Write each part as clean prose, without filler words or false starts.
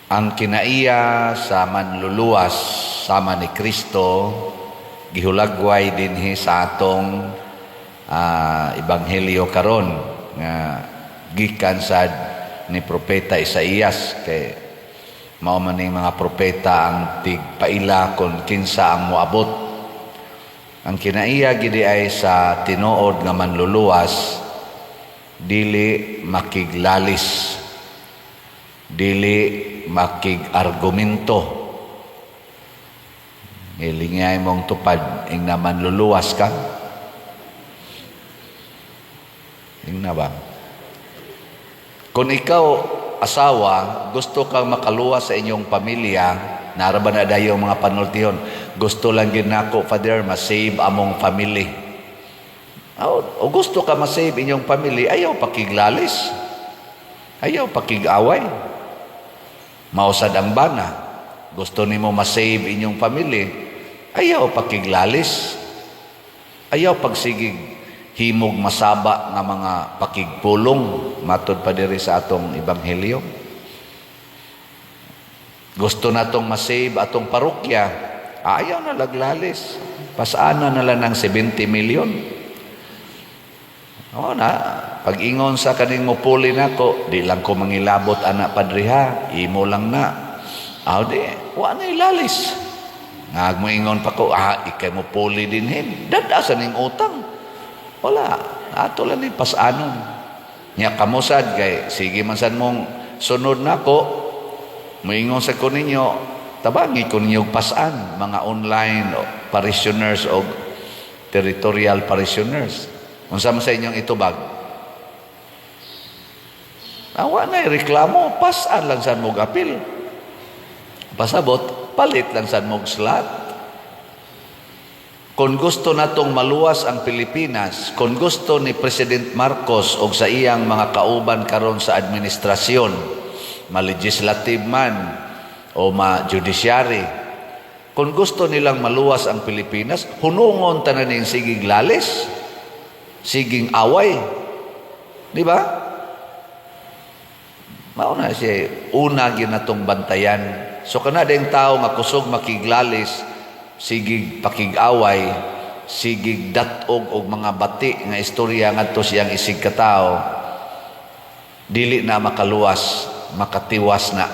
Ang kinaiya sa manluluwas sama ni Kristo gihulagway dinhi sa atong ebanghelyo karon nga gikan sad ni propeta Isaías, kay mao man ning mga propeta ang tigpaila kon kinsa ang moabot. Ang kinaiya gidi ay sa tinuod nga manluluwas dili makiglalis, dili makig-argumento. Ilingay mong tupad ing naman luluwas ka. Ing na ba? Kung ikaw asawa, gusto kang makaluwas sa inyong pamilya, naraba na dayo mga panultihon, gusto lang ginako, Father, masave among family. O gusto ka masave inyong family, ayaw pakiglalis, ayaw pakig-away. Mausad ang bana, gusto nimo masave inyong family, ayaw pakiglalis, ayaw pagsigig himog masaba nga mga pakigpulong, matod pa diri sa atong ebanghelyo. Gusto natong masave atong parokya, ayaw na laglalis, pasana na lang ng 70 million. O na, pag-ingon sa kaning mupuli nako, di lang ko mangilabot anak padriha, imo lang na. Aw di, wa na ilalis. Ngag mo ingon pa ko, ikay mupuli din hin. Dadasan ning utang. Wala, ato lang ni pasanon. Nya kamusad kay sige man sad mong sunod nako, moingon sa ko ninyo, tabangi ko ninyo pasan mga online parishioners o territorial parishioners. Unsa man sa inyong itubag? Awa na reklamo, pasan lang sad mog apil. Pasabot, palit lang sad mog slot. Kung gusto natong maluwas ang Pilipinas, kung gusto ni President Marcos o sa iyang mga kauban karon sa administrasyon, ma-legislative man o ma-judiciary, kung gusto nilang maluwas ang Pilipinas, hunungon tanan ning sigig lalis, siging away. Di ba? Mauna siya, una ginatong bantayan. So kana ding tao nga kusog makiglalis, sigig pakig-away, sigig datog og mga bati nga istorya ngadto siyang isig ka tao, dili na makaluwas, makatiwas na.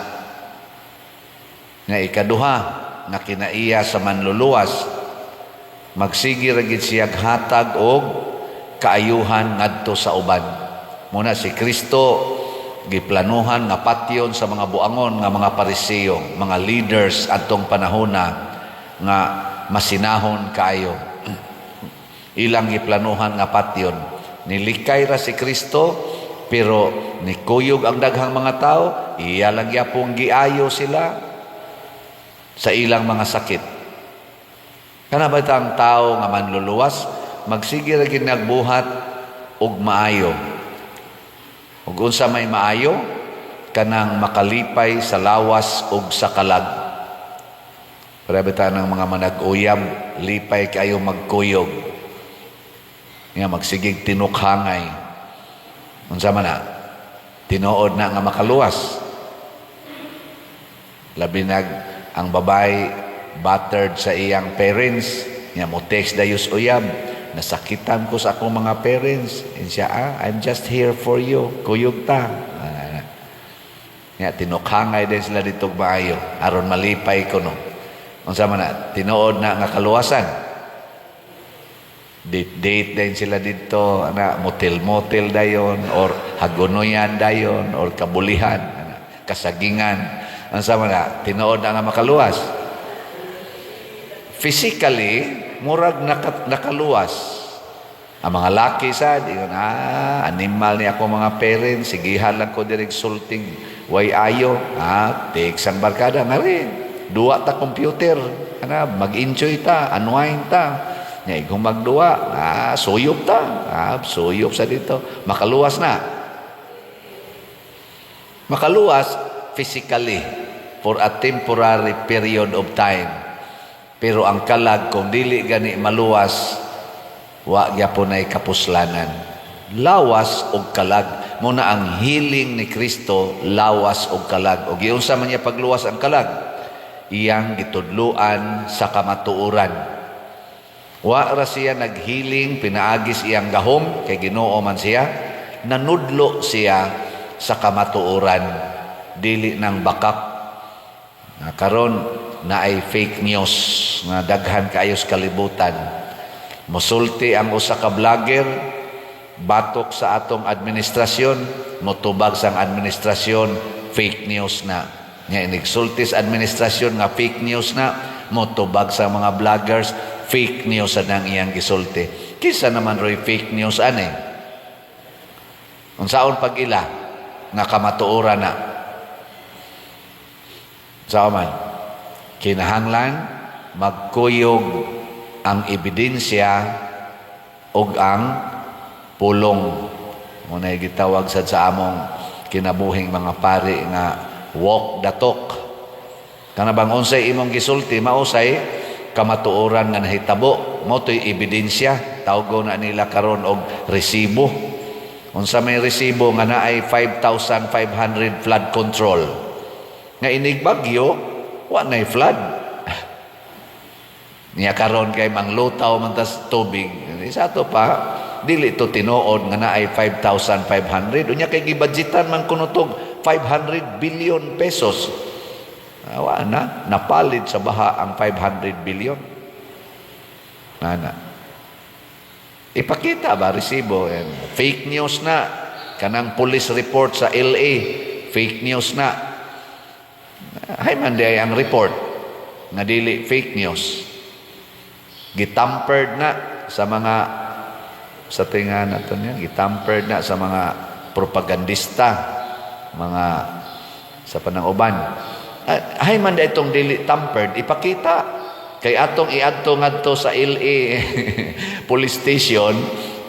Nga ikaduha, nga kinaiya sa manluluwas, magsigi ra gid siya hatag og kaayuhan ngadto sa uban. Muna si Kristo giplanuhan nga patyon sa mga buangon nga mga Pariseo, mga leaders atong panahona nga masinahon kaayo. Ilang giplanuhan nga patyon. Nilikay ra si Kristo, pero nikuyog ang daghang mga tao, iya lang yapong giayo sila sa ilang mga sakit. Kana ba ang tao nga manluluwas, magsige ra gid nagbuhat og maayo. Ug unsa may maayo, kanang makalipay sa lawas ug sa kalag. Para ng mga manag-uyab, lipay kayo magkuyog. Nga magsigig tinukhangay. Unsa man na, tinuod na nga makaluwas. Labi ang babae battered sa iyang parents, nga mo text dayos uyab, nasakitan ko sa akong mga parents. And siya, I'm just here for you. Kuyog ta. Nga tinukhangay din sila dito maayo, aron malipay ko no. Unsa man na, tinuod na nga kaluwasan. Date din sila dito, motel dayon, or hagunoyan dayon, or kabulihan, kasagingan. Unsa man na, tinuod na nga makaluwas. Physically, murag nakaluwas. Ang mga laki sad, animal ni ako mga parents, sigihan lang ko direk sulting, way ayo, take sang barkada, ngari, duwa ta computer, mag-enjoy ta, unwind ta, nya kung magduwa, suyop ta, suyop sa dito, makaluwas na. Makaluwas physically for a temporary period of time. Pero ang kalag, kung dili gani maluwas, wa gyapon ay kapuslanan. Lawas o kalag, muna ang hiling ni Kristo lawas og kalag. O giunsa man niya pagluwas ang kalag, iyang gitudluan sa kamatuoran. Wa ra siya naghiling pinaagis iyang gahom kay Ginoo man siya, nanudlo siya sa kamatuoran, dili nang bakak. Karon na ay fake news nga daghan kaayo sa kalibutan. Musulti ang usa ka vlogger, batok sa atong administrasyon, motubag sang administrasyon, fake news na. Nga inigsulti sa administrasyon nga fake news na, motubag sa mga vloggers, fake news ang iyang gisulti. Kisa naman roy fake news ani. Unsaon pag-ila nga kamatuoran na. Sa man, kinahanglan magkuyog ang ebidensya ug ang pulong. Muna gitawag sa among kinabuhing mga pari nga walk the talk. Kana bang unsay imong gisulti mausay kamatuoran nga nahitabo, mo to'y ebidensya. Tawgo na nila karon og resibo. Unsa may resibo nga naay 5,500 flood control. Nga inig bagyo, wa na'y flood. Niya karon kay manglutaw man tas tubig. Isa to pa, dili to tinuod nga naay 5,500. Unya kay gibudgetan man kuno tog 500 billion pesos. Wa na, napalid sa baha ang 500 billion. Nana. Ipakita ba resibo? Fake news na. Kanang police report sa LA, fake news na. Hay man di ang report nga dili fake news. Gitampered na sa mga sa tinga nato niya, gitampered na sa mga propagandista, mga sa panang-uban. Hay man di itong dili tampered, ipakita. Kay atong iadto ngadto sa LA police station,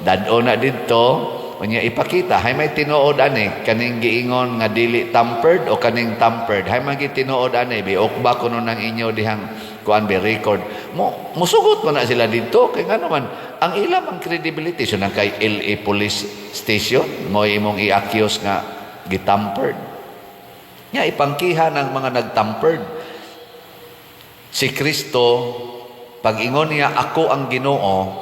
dadto na didto, unya ipakita. Hay may tinuod ani kaning giingon nga dili tampered o kaning tampered. Hay man gitinuod ani biok ba kuno nang inyo dihang kuan be record. Musugot man na sila didto kay ngano man ang ilang ang credibility so nang kay LA police station mo imong i-accuse nga gitampered. Nya ipangkiha ng mga nagtampered. Si Kristo, pag-ingon niya, ako ang Ginoo,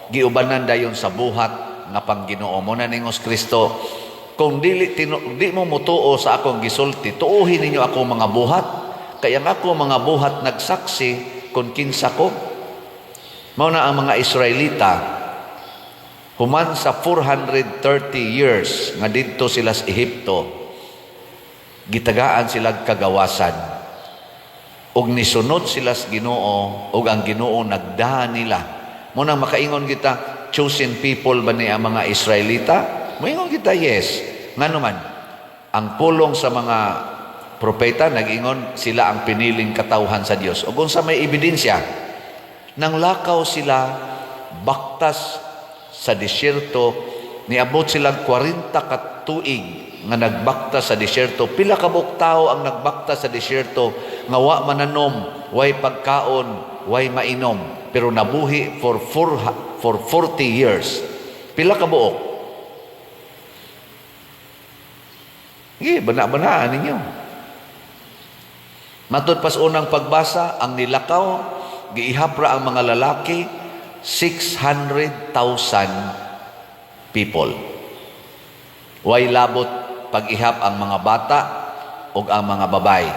giubanan dayon sa buhat nga pangginoo. Muna ningos Kristo, kung di mo mutuo sa akong gisulti, tuuhin ninyo ako mga buhat. Kaya nga ako mga buhat nagsaksi kung kinsa ko. Mauna ang mga Israelita, human sa 430 years nga didto sila sa Ehipto, gitagaan sila kagawasan. Og nisunod sila sa Ginoo, og ang Ginoo nagdahan nila. Muna makaingon kita, chosen people ba ni ang mga Israelita? Moingon kita, yes. Nga naman, ang pulong sa mga propeta, nag-ingon sila ang piniling katawhan sa Dios. O kung sa may ebidensya, nang lakaw sila, baktas sa disyerto, niabot silang 40 ka tuig nga nagbakta sa disyerto. Pila ka buok tao ang nagbakta sa disyerto nga wa mananom, way pagkaon, way mainom, pero nabuhi for 40 years. Pila ka buok? Bana-banaan ninyo. Matod pas unang pagbasa, ang nilakaw, giihapra ang mga lalaki, 600,000 people. Way labot pag-ihap ang mga bata o ang mga babay.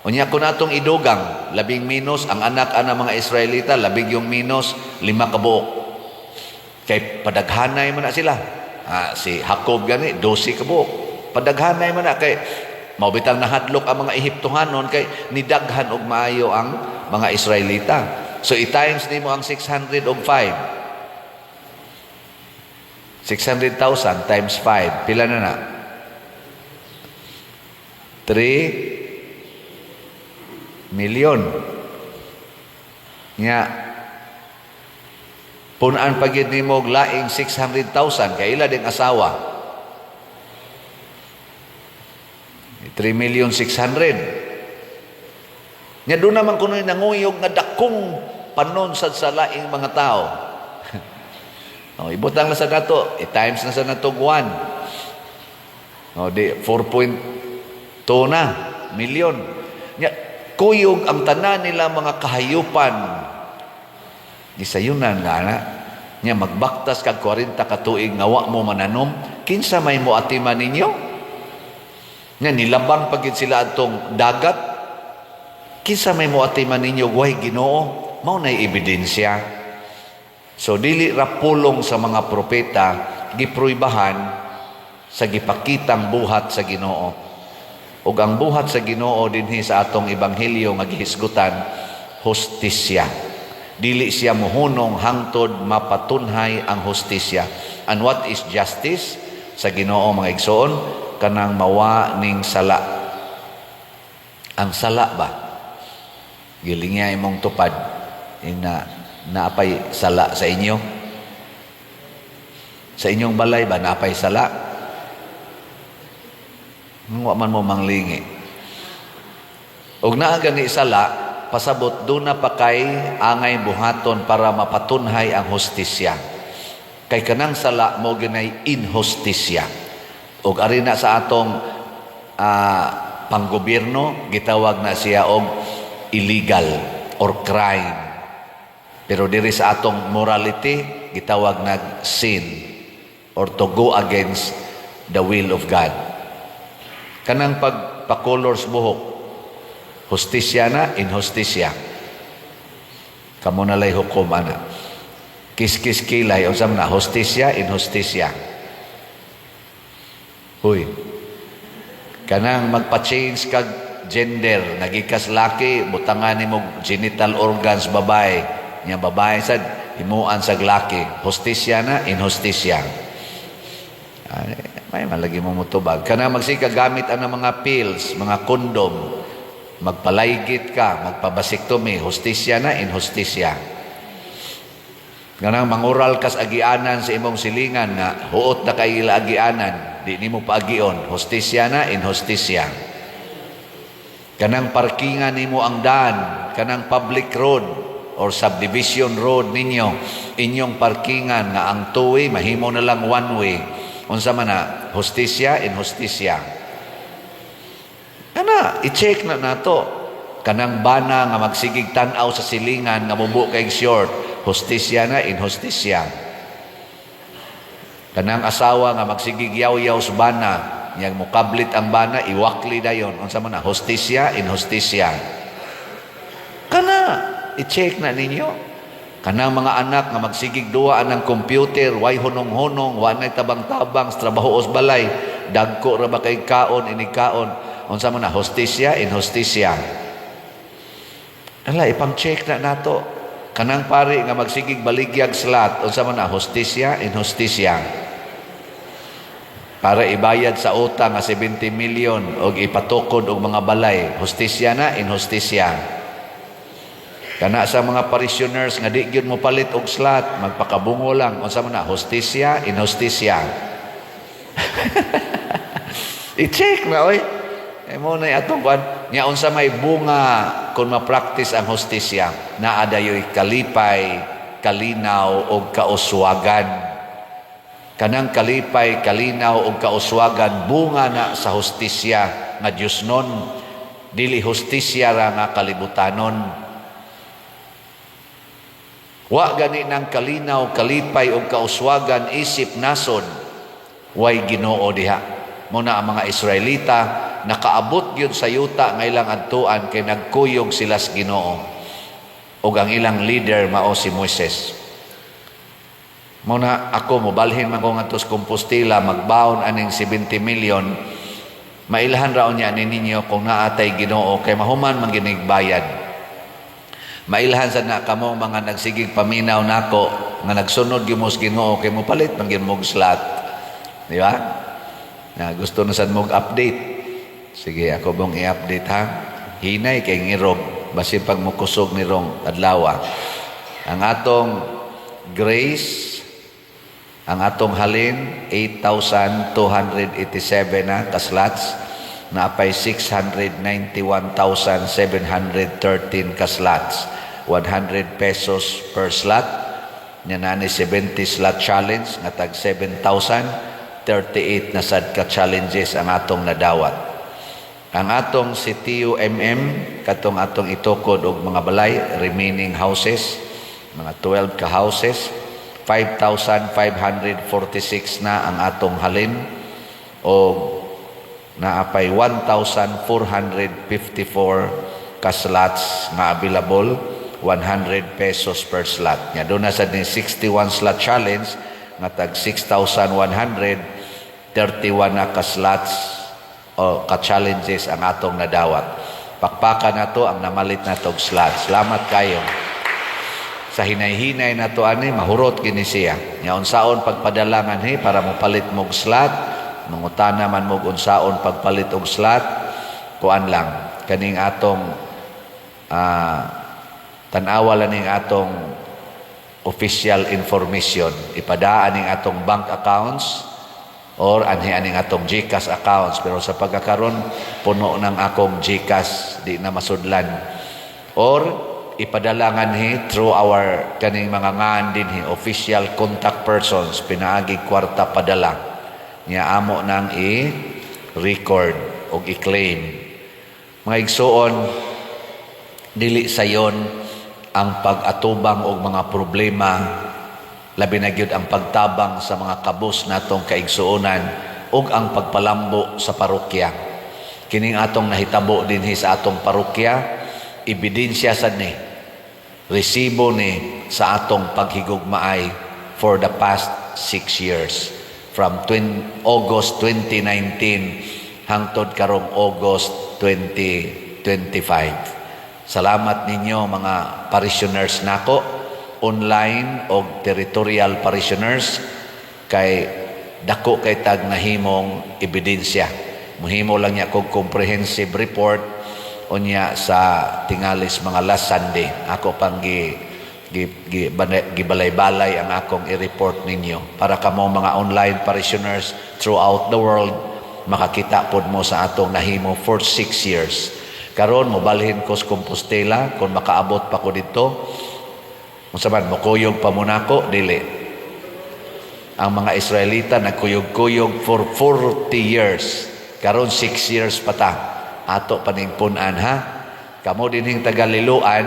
Unya ko natong idugang, 10 minos, ang anak-anak mga Israelita, 10 yung minos, 5 kabuok. Kay padaghanay man na sila. Si Jacob gani, 12 kabuok. Padaghanay man na, kay maubitang nahadlok ang mga Ehiptohanon, kay nidaghan og maayo ang mga Israelita. So i-times nimo ang 605. 600,000 times 5. Pila na na? 3 million. Nga, punaan pagid nimo og laing 600,000 kay ila ding asawa. 3,600,000. Nya doon naman kuno nanguyog nga dakong panon sa laing mga tao. Ibutang na sa nato, i-times na sa nato 1. O di 4.2 na milyon. Nya kuyog ang tanan nila mga kahayupan. Gisayunan nga na. Nya magbaktas kag 40 ka tuig nga wa mo mananom, kinsa may mo atiman ninyo? Nya nilabang pagid sila atong dagat. Kinsa may mo atiman ninyo way Ginoo? Mao nay ebidensya. So dili ra pulong sa mga propeta gipruibahan sa gipakitang buhat sa Ginoo. Ug ang buhat sa Ginoo dinhi sa atong ebanghelyo nga gihisgutan, hustisya. Dili siya muhunong hangtod mapatunhay ang hustisya. And what is justice? Sa Ginoo mga igsoon, kanang mawa ning sala. Ang sala ba? Gilingya imong tupad. Naapay sala sa inyo? Sa inyong balay ba naapay sala? Wa man mo manglingi. Og naa gani sala, pasabot do na pa kay angay buhaton para mapatunhay ang hustisya. Kay kanang sala mo ginay inhustisya. Og ari na sa atong panggobyerno gitawag na siya og illegal or crime. Pero diri sa atong morality gitawag na sin or to go against the will of God. Kanang pagpa-colors buhok, hustisya na, inhustisya. Kamo na lay hukom ana. Kis-kis kilay, usam na, hustisya, inhustisya. Huy. Kanang magpa-change kag gender, nagikas laki, butangan nimo genital organs babae. Nya babae sad, himuan sa laki. Hustisya na, inhustisya. May malagi mo mutubag. Kanang magsika gamit ang mga pills, mga kondom, magpalaygit ka, magpabasiktomy, hustisya na, inhustisya. Kanang mangural kas agianan sa imong silingan nga huot na kay ila agianan, di nimo paagion, hustisya na, inhustisya. Kanang parkingan nimo ang daan, kanang public road or subdivision road ninyo, inyong parkingan nga ang two-way mahimo na lang one way. Unsa man na, hustisya, inhustisya. Kana, i-check na nato. Kanang bana nga magsigig tan-aw sa silingan nga mubo kay short, hustisya na, inhustisya. Kanang asawa nga magsigig yaw-yaw sa bana, yang mukablit ang bana, iwakli dayon. Unsa man na, hustisya, inhustisya. Kana, i-check na ninyo. Kanang mga anak nga magsigig duwaan ng computer, way hunong-hunong, wanay tabang-tabang, sa trabaho os balay, dagko ra ba kay kaon, inikaon, unsa man na, hustisya, inhustisya. Ala, ipang-check na nato. Kanang pari nga magsigig baligyag slat, unsa man na, hustisya, inhustisya. Para ibayad sa utang nga 70 million o ipatukod og mga balay, hustisya na, inhustisya. Kana sa mga parishioners nga di gyud mo palit og slat, magpakabungo lang, unsa man na, hustisya, inhustisya. I-check na oy. Mo na atong kuan, nya unsa may bunga kung ma-practice ang hustisya, naa dayoy kalipay, kalinaw og kauswagan. Kanang kalipay, kalinaw og kauswagan bunga na sa hustisya nga Dios non, dili hustisya ra nga kalibutanon. Wa gani ng kalinaw, kalipay o kauswagan isip nasod, way Ginoo diha. Muna ang mga Israelita, nakaabot yun sa yuta ng ilang adtuan kay nagkuyog sila sa Ginoo. O ang ilang leader mao si Moises. Muna ako, mobalhin man ko nga tos Compostela, magbaon aning 70 million, mailhan raon niya ninyo kung naatay Ginoo, kay mahuman man ginigbayad. Mailhan sa na kamo mga nagsigig paminaw nako nga nagsunod gimos Ginoo kay mo palit man gimog slat. Di ba? Na gusto na sad mog update. Sige, ako bang i-update ha. Hinay kay ngirob basin pag mukusog ni rong adlaw. Ang atong grace, ang atong halin 8,287 na kaslats, na apay 691,713 kaslats. 100 pesos per slot. Nya nani 70 slot challenge nga tag 7,000. 38 na sad ka challenges ang atong nadawat. Ang atong CTU-MM, katong atong itukod og mga balay, remaining houses, mga 12 ka houses, 5,546 na ang atong halin, o naapay 1,454 ka slots na available, 100 pesos per slot. Nya doon na sa 61 slot challenge, nga tag 6,131 na ka slots o ka-challenges ang atong nadawat. Pakpakan na to ang namalit na tog slots. Salamat kayo. Sa hinay-hinay na to ani, mahurot gini siya. Nga unsaon pagpadalangan para mopalit mog slot, mangutana man mog unsaon pagpalit og slot, kuan lang. Kaning atong tanawa lang ning atong official information. Ipadaan ning atong bank accounts, or aning atong GCash accounts, pero sa pagkakaroon puno ng akong GCash, di na masudlan, or ipadalangan through our kaning mga ngan din official contact persons, pinaagi kwarta padala niya amo nang i-record o i-claim. Mga igsuon, dili sayon ang pag-atubang og mga problema, labi na gyud ang pagtabang sa mga kabus natong kaigsuonan ug ang pagpalambo sa parokya. Kining atong nahitabo dinhi sa atong parokya, ebidensya sad ni, resibo ni sa atong paghigugmaay for the past 6 years, from August 2019 hangtod karong August 2025. Salamat ninyo mga parishioners nako, online o territorial parishioners, kay dako kay tag nahimong ebidensya. Muhimo lang niya kog comprehensive report unya sa tingalis mga last Sunday. Ako pang gibalay-balay ang akong i-report ninyo para kamo mga online parishioners throughout the world makakita pod mo sa atong nahimo for 6 years. Karon mobalhin ko sa Compostela kung makaabot pa ko dito. Kung saban, mukuyog pa muna ko, dili. Ang mga Israelita nagkuyog-kuyog for 40 years. Karon 6 years pa ta. Ato paningpunan ha. Kamo dinhing tagaliluan,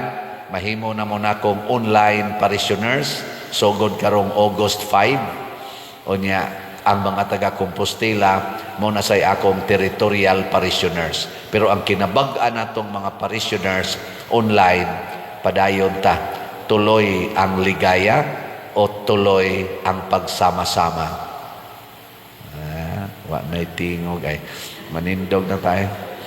mahimo na muna kong online parishioners. Sugod karong August 5. Onya, ang mga taga-Compostela, muna say akong territorial parishioners. Pero ang kinabag-an natong mga parishioners online, padayon ta. Tuloy ang ligaya o tuloy ang pagsama-sama. Wa na tingog ay manindog na tayo.